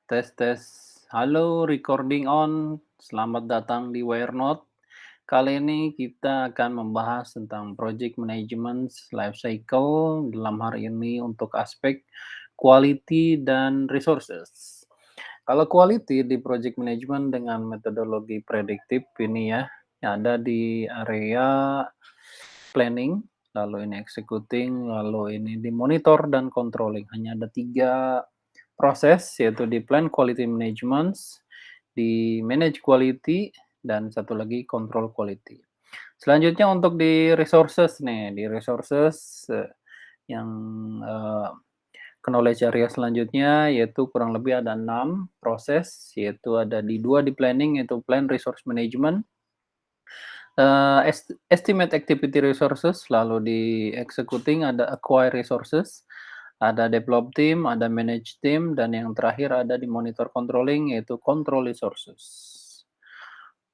Tes. Halo, recording on. Selamat datang di WireNote. Kali ini kita akan membahas tentang project management life cycle dalam hari ini untuk aspek quality dan resources. Kalau quality di project management dengan metodologi prediktif ini ya, yang ada di area planning, lalu ini executing, lalu ini di monitor dan controlling. Hanya ada 3 proses, yaitu di plan quality management, di manage quality, dan satu lagi control quality. Selanjutnya untuk di resources nih, di resources yang knowledge area selanjutnya yaitu kurang lebih ada 6 proses, yaitu ada di 2 di planning, yaitu plan resource management, estimate activity resources, lalu di executing ada acquire resources, ada develop team, ada manage team, dan yang terakhir ada di monitor controlling yaitu control resources.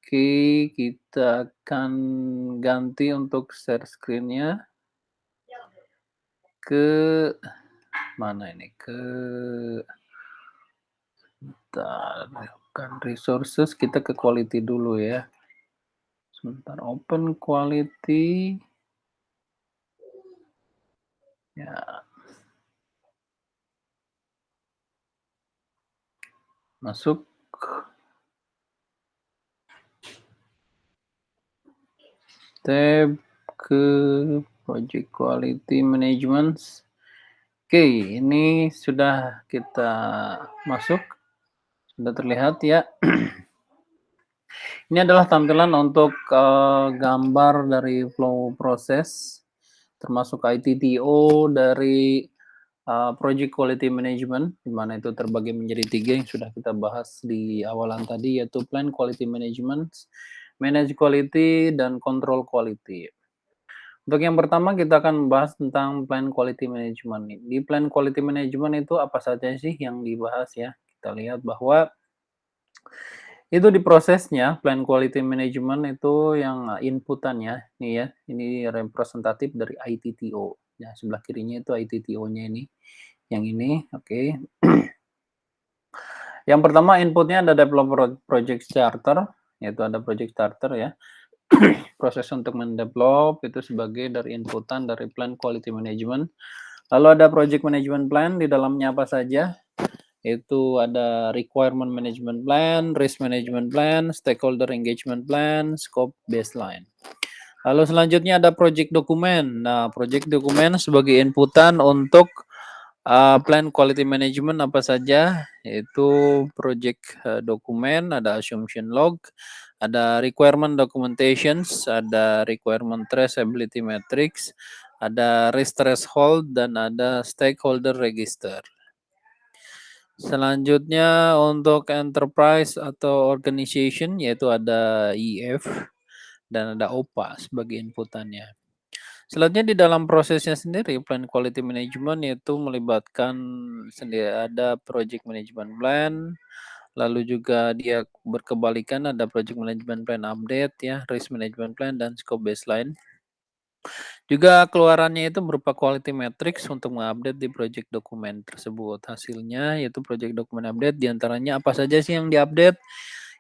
Oke, kita akan ganti untuk share screen-nya ke mana ini? Bukan resources, kita ke quality dulu ya. Sebentar, open quality. Ya. Masuk. Tab ke project quality management. Oke, ini sudah kita masuk. Sudah terlihat ya. Ini adalah tampilan untuk gambar dari flow proses, termasuk ITTO dari project quality management, di mana itu terbagi menjadi 3 yang sudah kita bahas di awalan tadi, yaitu plan quality management, manage quality, dan control quality. Untuk yang pertama kita akan membahas tentang plan quality management. Di plan quality management itu apa saja sih yang dibahas ya? Kita lihat bahwa itu di prosesnya plan quality management itu yang inputannya nih ya, ini representatif dari ITTO. Ya, sebelah kirinya itu ITTO-nya ini. Yang ini, oke. Yang pertama inputnya ada developer project starter, yaitu ada project starter ya. Proses untuk mendevelop itu sebagai dari inputan dari plan quality management. Lalu ada project management plan, di dalamnya apa saja? Itu ada requirement management plan, risk management plan, stakeholder engagement plan, scope baseline. Lalu selanjutnya ada project dokumen. Nah, project dokumen sebagai inputan untuk plan quality management apa saja? Yaitu project dokumen, ada assumption log, ada requirement documentations, ada requirement traceability matrix, ada risk threshold, dan ada stakeholder register. Selanjutnya untuk enterprise atau organization yaitu ada EF dan ada OPA sebagai inputannya. Selanjutnya di dalam prosesnya sendiri plan quality management yaitu melibatkan sendiri ada project management plan, lalu juga dia berkebalikan ada project management plan update ya, risk management plan dan scope baseline. Juga keluarannya itu berupa quality matrix untuk mengupdate di project dokumen tersebut. Hasilnya yaitu project dokumen update diantaranya apa saja sih yang diupdate?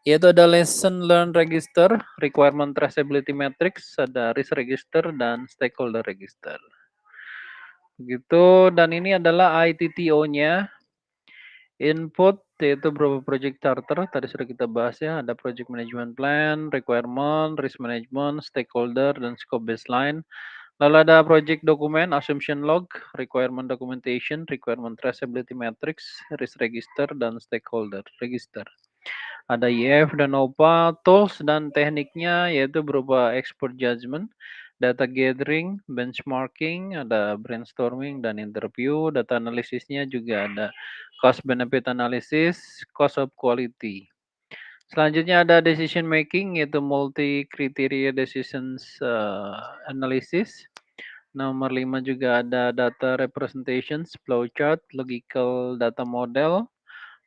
Yaitu ada lesson learn register, requirement traceability matrix, ada risk register, dan stakeholder register. Begitu, dan ini adalah ITTO-nya. Input yaitu berupa project charter, tadi sudah kita bahas ya, ada project management plan, requirement, risk management, stakeholder, dan scope baseline. Lalu ada project dokumen, assumption log, requirement documentation, requirement traceability matrix, risk register, dan stakeholder register. Ada IF dan OPA, tools dan tekniknya yaitu berupa expert judgment, data gathering, benchmarking, ada brainstorming dan interview, data analisisnya juga ada cost benefit analysis, cost of quality. Selanjutnya ada decision making yaitu multi criteria decisions analysis. Nomor 5 juga ada data representations, flowchart, logical data model.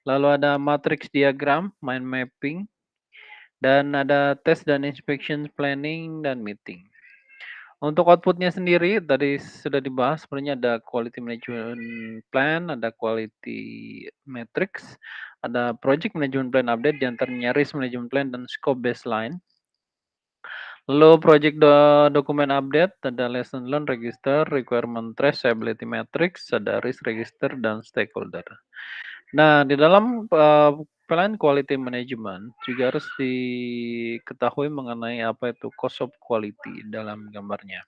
Lalu ada matrix diagram, mind mapping, dan ada test dan inspection planning dan meeting. Untuk outputnya sendiri tadi sudah dibahas sebenarnya ada quality management plan, ada quality matrix, ada project management plan update, di antaranya risk management plan dan scope baseline. Lalu project dokumen update, ada lesson learn register, requirement traceability matrix, ada risk register dan stakeholder. Nah, di dalam plan quality management juga harus diketahui mengenai apa itu cost of quality dalam gambarnya.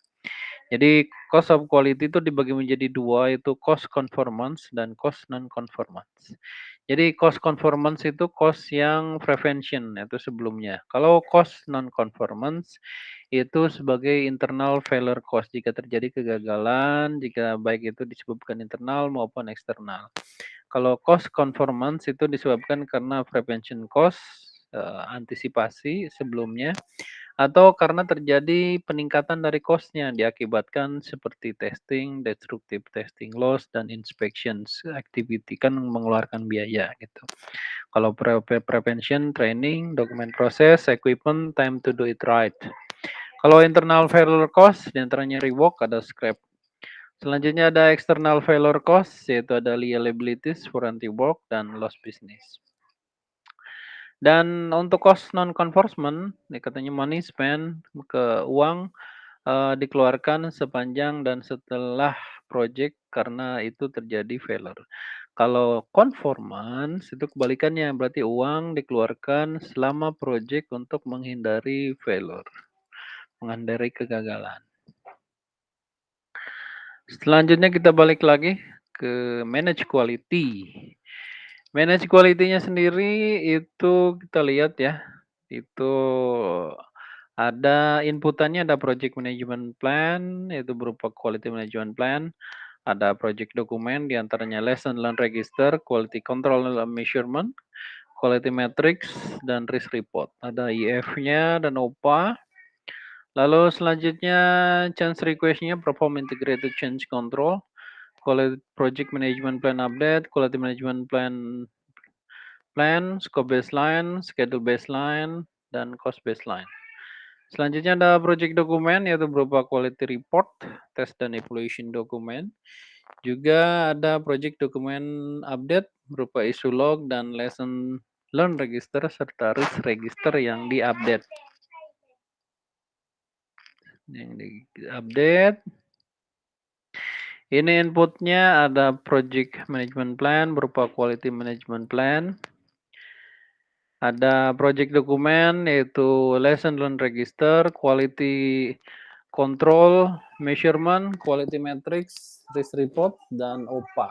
Jadi cost of quality itu dibagi menjadi dua, itu cost conformance dan cost non conformance. Jadi cost conformance itu cost yang prevention itu sebelumnya. Kalau cost non conformance itu sebagai internal failure cost jika terjadi kegagalan, jika baik itu disebabkan internal maupun eksternal. Kalau cost conformance itu disebabkan karena prevention cost, antisipasi sebelumnya, atau karena terjadi peningkatan dari cost-nya diakibatkan seperti testing, destructive testing loss, dan inspections activity kan mengeluarkan biaya gitu. Kalau prevention, training, document process, equipment, time to do it right. Kalau internal failure cost, diantaranya rework, ada scrap. Selanjutnya ada external failure cost, yaitu ada liabilities, warranty work, dan loss business. Dan untuk cost non-conformance, katanya money spent ke uang dikeluarkan sepanjang dan setelah project karena itu terjadi failure. Kalau conformance itu kebalikannya, berarti uang dikeluarkan selama project untuk menghindari failure, menghindari kegagalan. Selanjutnya kita balik lagi ke manage quality. Manage quality-nya sendiri itu kita lihat ya, itu ada inputannya, ada project management plan, yaitu berupa quality management plan, ada project dokumen, diantaranya lesson learn register, quality control and measurement, quality matrix, dan risk report. Ada IF-nya dan OPA. Lalu selanjutnya change request-nya perform integrated change control, quality project management plan update, quality management plan, scope baseline, schedule baseline, dan cost baseline. Selanjutnya ada project dokumen yaitu berupa quality report, test dan evaluation dokumen. Juga ada project dokumen update berupa issue log dan lesson learn register serta risk register yang diupdate. Yang diupdate. Ini inputnya ada project management plan berupa quality management plan. Ada project dokumen yaitu lesson learn register, quality control, measurement, quality matrix, risk report, dan OPA.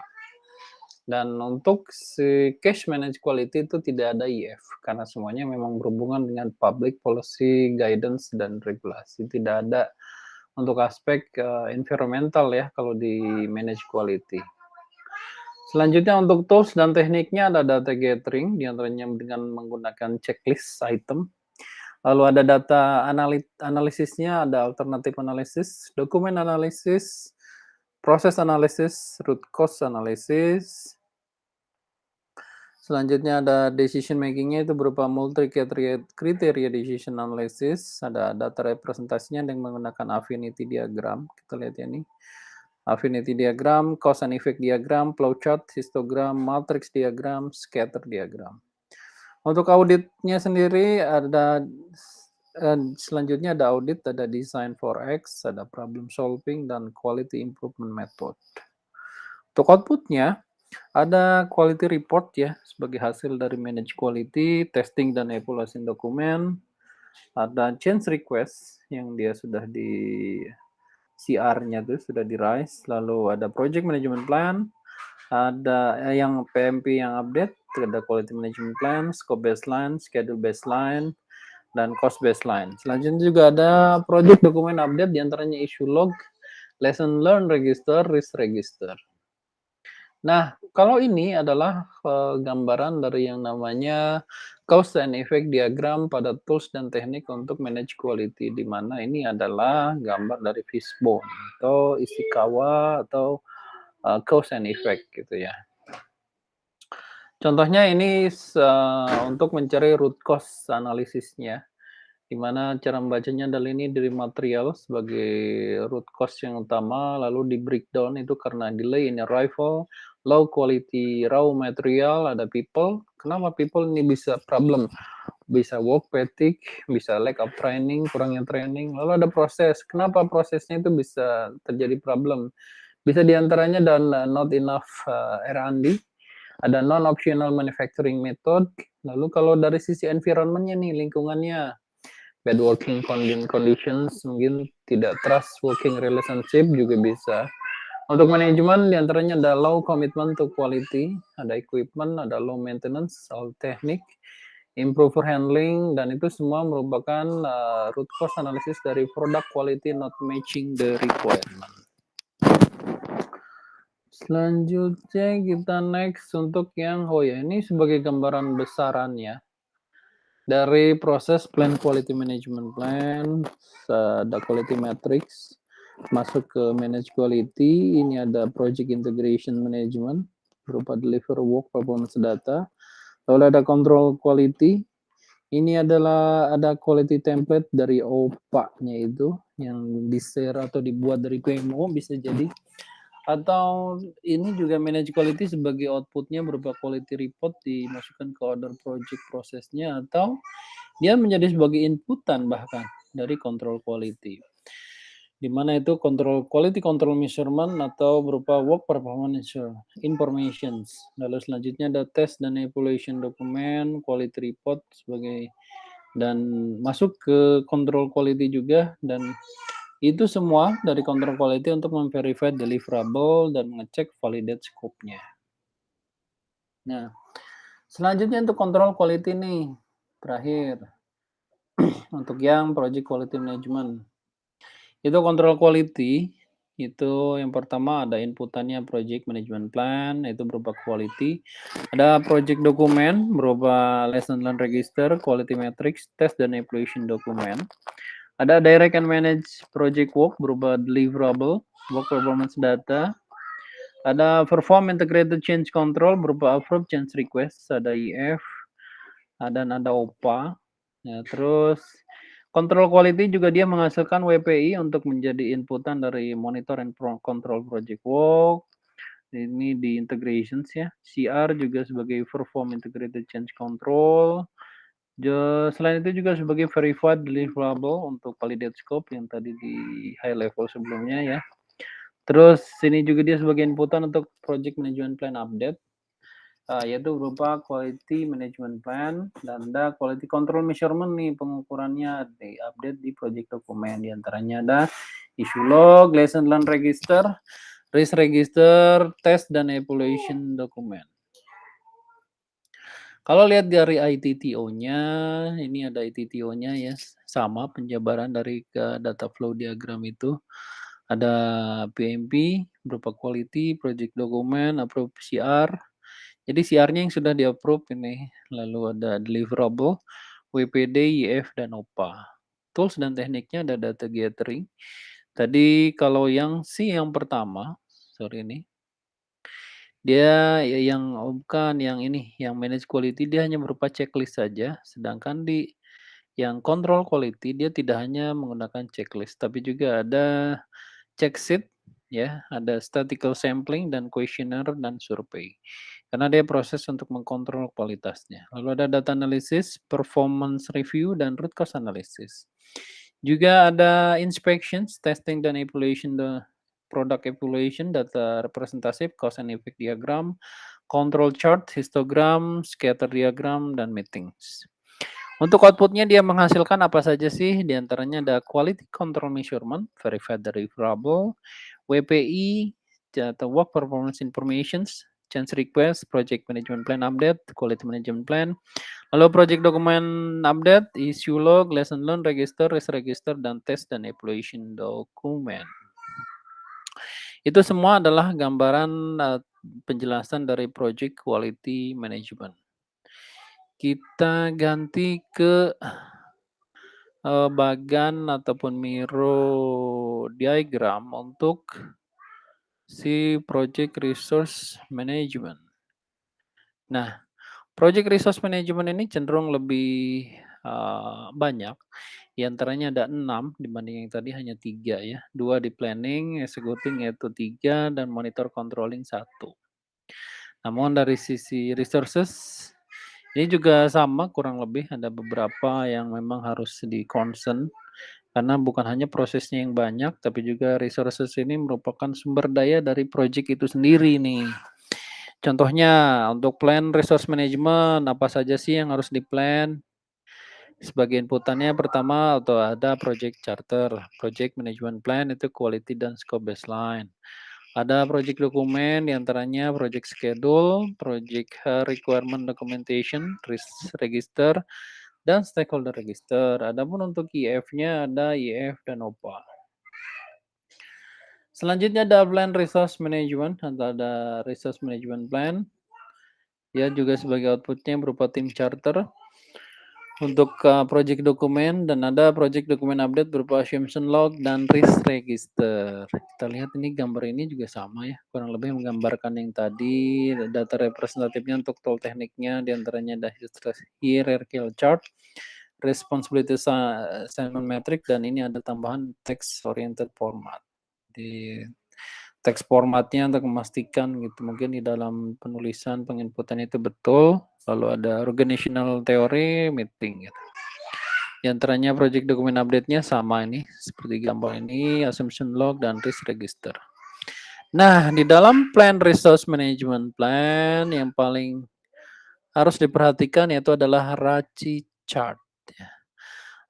Dan untuk si cash manage quality itu tidak ada IF karena semuanya memang berhubungan dengan public policy, guidance, dan regulasi. Tidak ada untuk aspek environmental ya kalau di manage quality. Selanjutnya untuk tools dan tekniknya ada data gathering, diantaranya dengan menggunakan checklist item. Lalu ada data analisisnya, ada alternative analysis, dokumen analisis, proses analisis, root cause analysis. Selanjutnya ada decision makingnya itu berupa multi criteria decision analysis. Ada data representasinya dengan menggunakan affinity diagram. Kita lihat ya nih. Affinity diagram, cause and effect diagram, flowchart, histogram, matrix diagram, scatter diagram. Untuk auditnya sendiri ada selanjutnya ada audit, ada design for X, ada problem solving, dan quality improvement method. Untuk outputnya, ada quality report ya, sebagai hasil dari manage quality, testing dan evaluasi dokumen, ada change request yang dia sudah di CR-nya tuh sudah di rise, lalu ada project management plan, ada yang PMP yang update, ada quality management plan, scope baseline, schedule baseline, dan cost baseline. Selanjutnya juga ada project dokumen update, diantaranya issue log, lesson learn register, risk register. Nah, kalau ini adalah gambaran dari yang namanya cause and effect diagram pada tools dan teknik untuk manage quality, di mana ini adalah gambar dari fishbone atau Ishikawa atau cause and effect gitu ya. Contohnya ini untuk mencari root cause analisisnya. Di mana cara membacanya adalah ini dari material sebagai root cause yang utama, lalu di breakdown itu karena delay in arrival, low quality raw material, ada people. Kenapa people ini bisa problem? Bisa work fatigue, bisa lack of training, kurangnya training. Lalu ada proses. Kenapa prosesnya itu bisa terjadi problem? Bisa diantaranya dan not enough R&D, ada non-optional manufacturing method. Lalu kalau dari sisi environment-nya nih, lingkungannya, bad working conditions, mungkin tidak trust working relationship juga bisa. Untuk manajemen diantaranya ada low commitment to quality, ada equipment, ada low maintenance, soal teknik, improver handling, dan itu semua merupakan root cause analysis dari product quality not matching the requirement. Selanjutnya kita next untuk yang, oh ya ini sebagai gambaran besarannya. Dari proses plan quality management plan, ada quality matrix, masuk ke manage quality, ini ada project integration management, berupa deliver work performance data, lalu ada control quality, ini adalah ada quality template dari OPA-nya itu, yang di-share atau dibuat dari PMO, bisa jadi. Atau ini juga manage quality sebagai outputnya berupa quality report dimasukkan ke order project prosesnya, atau dia menjadi sebagai inputan bahkan dari control quality. Di mana itu control quality control measurement atau berupa work performance informations. Lalu selanjutnya ada test dan evaluation dokumen, quality report sebagai, dan masuk ke control quality juga, dan itu semua dari control quality untuk memverify deliverable dan mengecek validate scope-nya. Nah, selanjutnya untuk control quality nih, terakhir. Untuk yang project quality management. Itu control quality, itu yang pertama ada inputannya project management plan, itu berupa quality. Ada project dokumen berupa lesson learn register, quality matrix, test dan evaluation dokumen. Ada direct and manage project work berupa deliverable, work performance data. Ada perform integrated change control berupa approve change request, ada IF, dan ada OPA. Ya, terus control quality juga dia menghasilkan WPI untuk menjadi inputan dari monitor and control project work. Ini di integrations ya. CR juga sebagai perform integrated change control. Selain itu juga sebagai verified deliverable untuk validate scope yang tadi di high level sebelumnya ya. Terus sini juga dia sebagai inputan untuk project management plan update, yaitu berupa quality management plan dan ada quality control measurement nih, pengukurannya di update di project dokumen. Di antaranya ada issue log, lesson learn register, risk register, test dan evaluation dokumen. Kalau lihat dari ITTO-nya, ini ada ITTO-nya ya, sama penjabaran dari ke data flow diagram itu. Ada PMP berupa quality, project dokumen, approve CR. Jadi CR-nya yang sudah di-approve ini. Lalu ada deliverable, WPD, IF, dan OPA. Tools dan tekniknya ada data gathering. Tadi kalau yang yang pertama, sorry ini, dia yang bukan yang ini, yang manage quality dia hanya berupa checklist saja, sedangkan di yang control quality dia tidak hanya menggunakan checklist, tapi juga ada check sheet ya, ada statistical sampling dan questionnaire dan survei. Karena dia proses untuk mengkontrol kualitasnya. Lalu ada data analysis, performance review, dan root cause analysis. Juga ada inspections, testing dan evaluation product evaluation, data representative, cause and effect diagram, control chart, histogram, scatter diagram, dan meetings. Untuk outputnya dia menghasilkan apa saja sih? Di antaranya ada quality control measurement, verified deliverable, WPI, atau work performance informations, change request, project management plan update, quality management plan, lalu project document update, issue log, lesson learn register, risk register, dan test dan evaluation dokumen. Itu semua adalah gambaran penjelasan dari project quality management. Kita ganti ke bagan ataupun miro diagram untuk si project resource management. Nah, project resource management ini cenderung lebih banyak. Di antaranya ada 6 dibanding yang tadi hanya 3 ya. 2 di planning, executing yaitu 3, dan monitor controlling 1. Namun dari sisi resources, ini juga sama kurang lebih ada beberapa yang memang harus di-concern, karena bukan hanya prosesnya yang banyak, tapi juga resources ini merupakan sumber daya dari project itu sendiri nih. Contohnya untuk plan resource management, apa saja sih yang harus di-plan? Sebagai inputannya pertama atau ada project charter, project management plan itu quality dan scope baseline. Ada project dokumen diantaranya project schedule, project requirement documentation, risk register, dan stakeholder register. Adapun untuk IF-nya ada IF dan OPA. Selanjutnya ada plan resource management atau ada resource management plan. Dia juga sebagai outputnya berupa tim charter untuk project dokumen, dan ada project dokumen update berupa assumption log dan risk register. Kita lihat ini gambar ini juga sama ya, kurang lebih menggambarkan yang tadi. Data representatifnya untuk tool tekniknya diantaranya ada hierarchical chart, responsibility assignment metric, dan ini ada tambahan text oriented format. Di teks formatnya untuk memastikan gitu, mungkin di dalam penulisan penginputan itu betul. Lalu ada organizational theory meeting gitu. Di antaranya project dokumen update-nya sama ini, seperti gambar ini, assumption log dan risk register. Nah, di dalam plan resource management plan yang paling harus diperhatikan yaitu adalah RACI chart.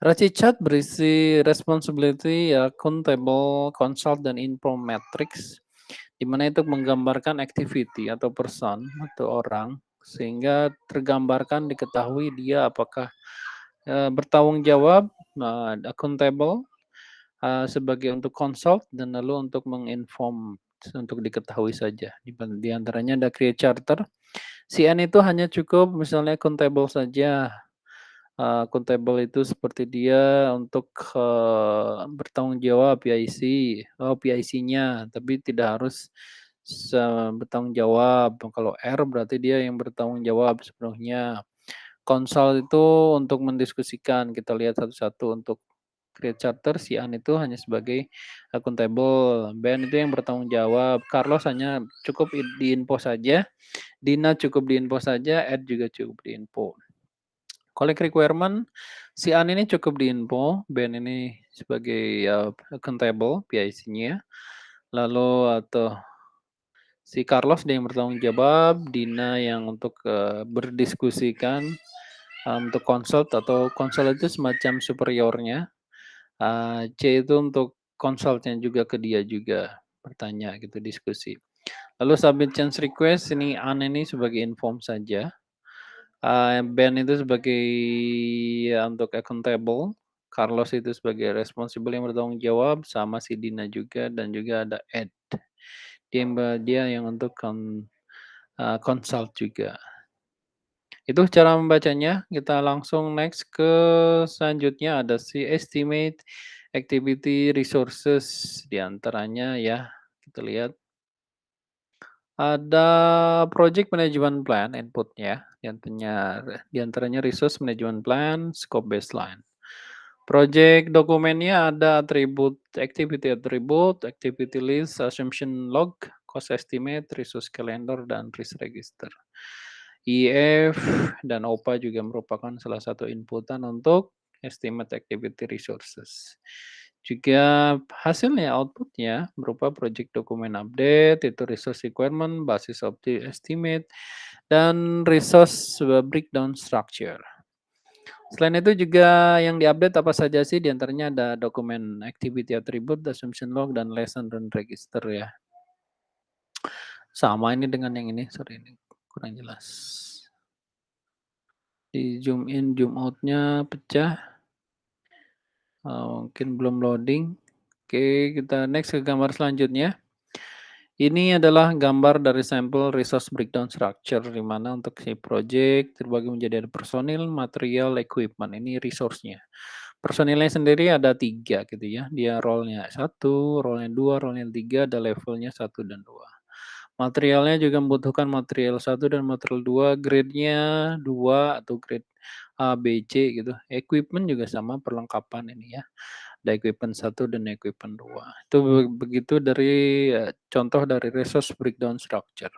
RACI chart berisi responsibility, accountable, consult, dan info matrix, di mana itu menggambarkan activity atau person atau orang, sehingga tergambarkan diketahui dia apakah bertanggung jawab, accountable, sebagai untuk consult, dan lalu untuk menginform untuk diketahui saja. Di antaranya ada create charter. CN itu hanya cukup misalnya accountable saja. Accountable itu seperti dia untuk bertanggung jawab PIC, PIC-nya, tapi tidak harus bertanggung jawab. Kalau R berarti dia yang bertanggung jawab sepenuhnya. Konsol itu untuk mendiskusikan, kita lihat satu-satu. Untuk create charter, si An itu hanya sebagai accountable, Ben itu yang bertanggung jawab, Carlos hanya cukup diinfo saja, Dina cukup diinfo saja, Ed juga cukup diinfo. Collect requirement, si An ini cukup diinfo, Ben ini sebagai accountable, PIC-nya. Lalu atau si Carlos dia yang bertanggung jawab, Dina yang untuk berdiskusikan, untuk consult atau consult itu semacam superiornya. C itu untuk consultnya juga ke dia juga bertanya gitu, diskusi. Lalu submit change request, ini An ini sebagai inform saja. Ben itu sebagai untuk accountable, Carlos itu sebagai responsible yang bertanggung jawab, sama si Dina juga, dan juga ada Ed. Dia yang untuk consult juga. Itu cara membacanya. Kita langsung next ke selanjutnya, ada si estimate activity resources diantaranya ya. Kita lihat. Ada project management plan inputnya, diantaranya resource management plan, scope baseline. Project dokumennya ada atribut, activity attribute, activity list, assumption log, cost estimate, resource calendar, dan risk register. IF dan OPA juga merupakan salah satu inputan untuk estimate activity resources. Juga hasilnya, outputnya berupa project dokumen update, itu resource requirement, basis estimate, dan resource breakdown structure. Selain itu juga yang diupdate apa saja sih? Di antaranya ada dokumen activity attribute, assumption log, dan lesson dan register ya. Sama ini dengan yang ini, sorry ini kurang jelas. Di zoom in, zoom out-nya pecah. Mungkin belum loading. Oke, kita next ke gambar selanjutnya. Ini adalah gambar dari sampel resource breakdown structure, di mana untuk si project terbagi menjadi ada personil, material, equipment. Ini resource-nya. Personilnya sendiri ada 3 gitu ya. Dia role-nya 1, role-nya 2, role-nya 3, ada levelnya 1 dan 2. Materialnya juga membutuhkan material 1 dan material 2, grade-nya 2 atau grade A, B, C gitu. Equipment juga sama perlengkapan ini ya. Ada equipment 1 dan equipment 2. Itu begitu dari contoh dari resource breakdown structure.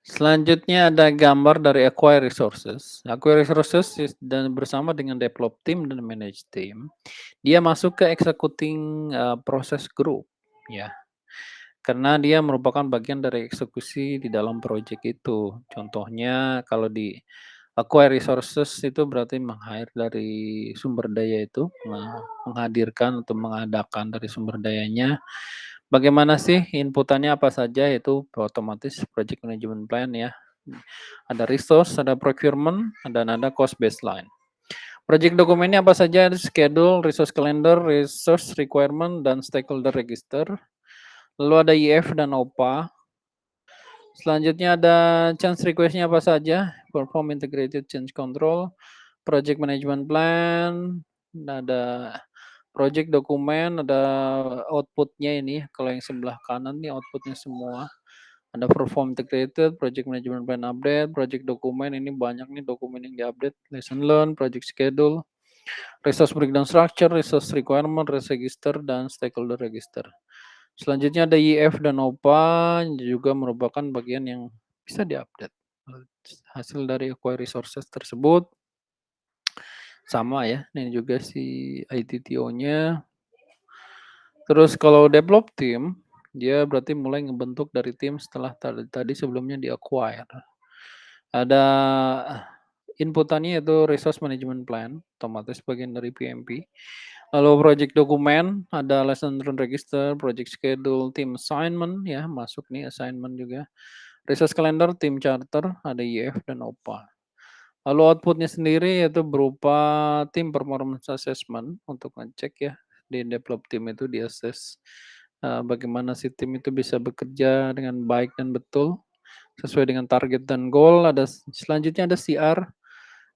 Selanjutnya ada gambar dari acquire resources. Acquire resources dan bersama dengan develop team dan manage team, dia masuk ke executing process group ya. Karena dia merupakan bagian dari eksekusi di dalam proyek itu. Contohnya kalau di acquire resources itu berarti meng-hire dari sumber daya itu, menghadirkan atau mengadakan dari sumber dayanya. Bagaimana sih inputannya apa saja itu otomatis project management plan ya. Ada resource, ada procurement, dan ada cost baseline. Project dokumennya apa saja? Ada schedule, resource calendar, resource requirement, dan stakeholder register. Lalu ada IF dan OPA. Selanjutnya ada change request-nya apa saja? Perform integrated change control, project management plan, ada project dokumen, ada output-nya ini. Kalau yang sebelah kanan nih output-nya semua. Ada perform integrated, project management plan update, project dokumen ini banyak nih dokumen yang diupdate, lesson learn, project schedule, resource breakdown structure, resource requirement, resource register, dan stakeholder register. Selanjutnya ada IF dan OPA juga merupakan bagian yang bisa diupdate. Hasil dari acquire resources tersebut sama ya, ini juga si ITTO-nya. Terus kalau develop team, dia berarti mulai ngebentuk dari tim setelah tadi sebelumnya di acquire. Ada inputannya yaitu resource management plan, otomatis bagian dari PMP. Lalu project dokumen, ada lesson learn register, project schedule, team assignment ya, masuk nih assignment juga. Resource calendar, team charter, ada IF dan OPA. Lalu outputnya sendiri yaitu berupa tim performance assessment untuk ngecek ya di develop tim itu di assess bagaimana si tim itu bisa bekerja dengan baik dan betul sesuai dengan target dan goal. Ada selanjutnya ada CR,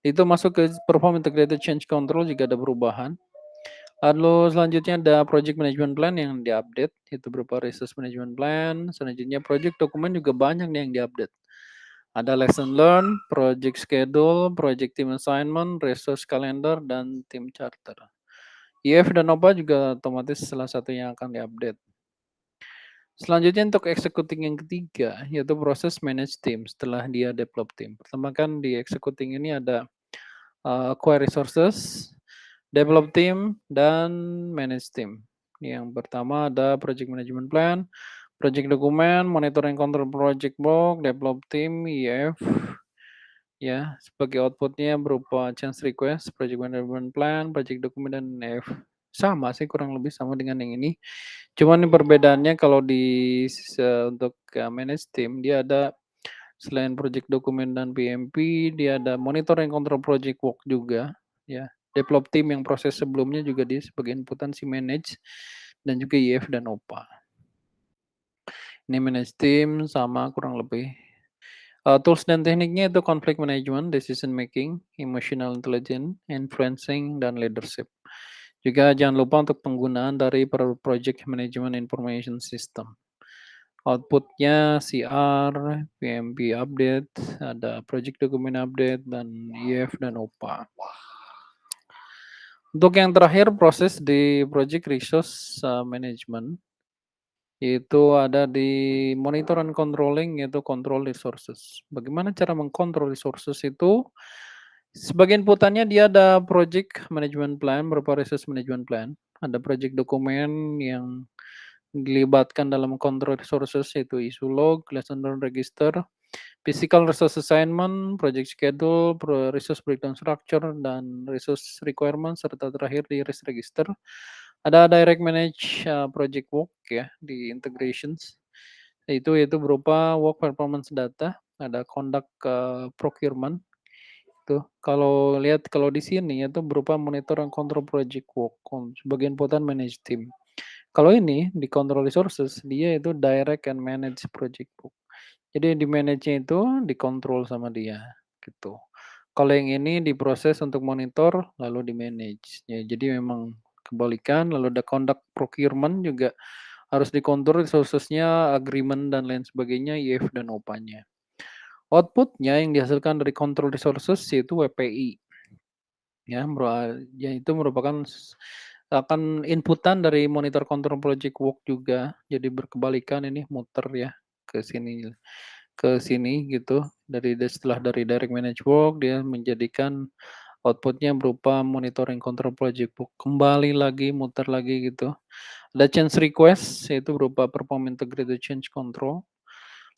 itu masuk ke perform integrated change control jika ada perubahan. Lalu selanjutnya ada project management plan yang diupdate, itu berupa resource management plan. Selanjutnya project dokumen juga banyak nih yang diupdate. Ada lesson learn, project schedule, project team assignment, resource calendar, dan team charter. IF dan OPA juga otomatis salah satu yang akan diupdate. Selanjutnya untuk executing yang ketiga, yaitu proses manage team setelah dia develop team. Pertama kan di executing ini ada acquire resources, develop team, dan manage team. Yang pertama ada project management plan, project dokumen, monitoring control project work, develop team, IF, ya sebagai outputnya berupa change request, project management plan, project dokumen, dan IF. Sama sih kurang lebih sama dengan yang ini. Cuman perbedaannya kalau di untuk manage team dia ada selain project dokumen dan PMP, dia ada monitoring control project work juga ya. Develop team yang proses sebelumnya juga dia sebagai inputan si manage dan juga IF dan OPA. Ini manage team sama kurang lebih. Tools dan tekniknya itu conflict management, decision making, emotional intelligence, influencing, dan leadership. Juga jangan lupa untuk penggunaan dari project management information system. Outputnya CR, PMP update, ada project document update, dan IF dan OPA. Untuk yang terakhir proses di project resource management itu ada di monitor and controlling yaitu control resources. Bagaimana cara mengkontrol resources itu? Sebagai inputannya dia ada project management plan berupa resource management plan, ada project dokumen yang dilibatkan dalam control resources yaitu issue log, lesson learn register, physical resource assignment, project schedule, resource breakdown structure, dan resource requirement, serta terakhir di risk register. Ada direct manage project work ya di integrations. Itu berupa work performance data, ada conduct procurement. Tuh, kalau lihat kalau di sini itu berupa monitor and control project work sebagai inputan manage team. Kalau ini di control resources dia itu direct and manage project book. Jadi di manage-nya itu dikontrol sama dia gitu. Kalau yang ini diproses untuk monitor lalu di manage. Ya, jadi memang berkebalikan, lalu ada conduct procurement juga harus dikontur resources-nya, agreement dan lain sebagainya, IF dan OPA-nya. Output-nya yang dihasilkan dari control resources yaitu WPI. Ya, itu merupakan akan inputan dari monitor control project work juga. Jadi berkebalikan ini muter ya ke sini gitu. Setelah dari direct manage work dia menjadikan outputnya berupa monitoring control project book. Kembali lagi, muter lagi gitu. Ada change request, yaitu berupa perform integrated change control.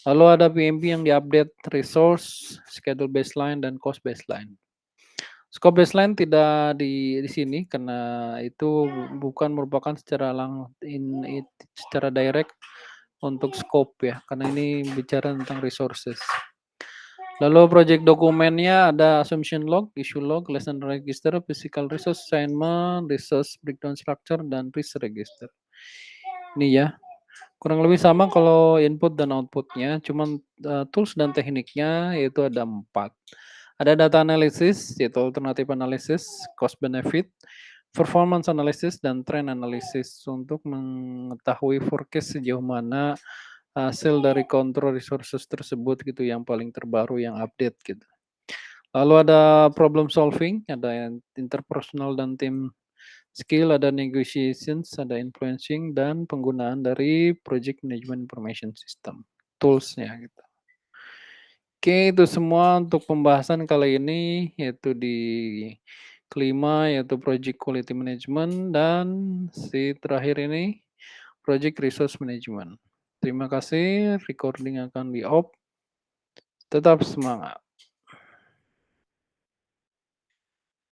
Lalu ada PMP yang diupdate resource, schedule baseline, dan cost baseline. Scope baseline tidak di sini karena itu bukan merupakan secara direct untuk scope ya, karena ini bicara tentang resources. Lalu project dokumennya ada assumption log, issue log, lesson register, physical resource assignment, resource breakdown structure, dan risk register. Ini ya, kurang lebih sama kalau input dan outputnya, cuman tools dan tekniknya yaitu ada 4. Ada data analysis, yaitu alternative analysis, cost benefit, performance analysis, dan trend analysis untuk mengetahui forecast sejauh mana hasil dari kontrol resources tersebut gitu yang paling terbaru yang update gitu. Lalu ada problem solving, ada interpersonal dan team skill, ada negotiations, ada influencing dan penggunaan dari project management information system toolsnya gitu. Oke, itu semua untuk pembahasan kali ini yaitu di kelima yaitu project quality management dan si terakhir ini project resource management. Terima kasih, recording akan di off. Tetap semangat.